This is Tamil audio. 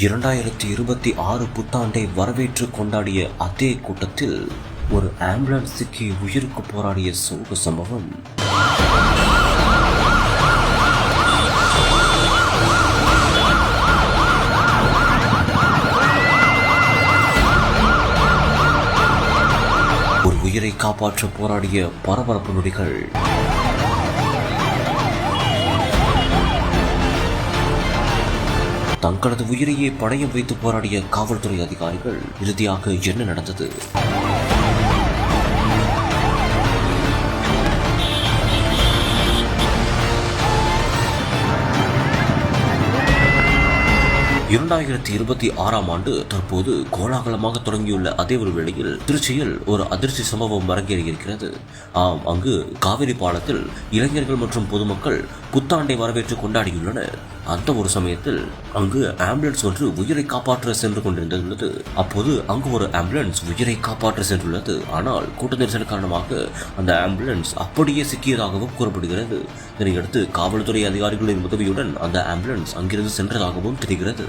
2026 புத்தாண்டை வரவேற்று கொண்டாடிய அதே கூட்டத்தில் ஒரு ஆம்புலன்ஸ் சிக்கி உயிருக்கு போராடிய சோக சம்பவம். ஒரு உயிரை காப்பாற்ற போராடிய பரபரப்பு நொடிகள். தங்களது உயிரையே பணயம் வைத்து போராடிய காவல்துறை அதிகாரிகள் இறுதியாக என்ன நடந்தது? ஆண்டு தற்போது கோலாகலமாக தொடங்கியுள்ள அதே ஒரு வேளையில் திருச்சியில் ஒரு அதிர்ச்சி சம்பவம் அரங்கேறியிருக்கிறது. அங்கு காவிரி பாலத்தில் இளைஞர்கள் மற்றும் பொதுமக்கள் புத்தாண்டை வரவேற்று கொண்டாடியுள்ளனர். அந்த ஒரு சமயத்தில் அங்கு ஆம்புலன்ஸ் ஒன்று உயிரை காப்பாற்ற சென்று கொண்டிருந்துள்ளது. அப்போது அங்கு ஒரு ஆம்புலன்ஸ் உயிரை காப்பாற்ற சென்றுள்ளது. ஆனால் கூட்ட நெரிசல் காரணமாக அந்த ஆம்புலன்ஸ் அப்படியே சிக்கியதாகவும் கூறப்படுகிறது. இதனையடுத்து காவல்துறை அதிகாரிகளின் உதவியுடன் அந்த ஆம்புலன்ஸ் அங்கிருந்து சென்றதாகவும் தெரிகிறது.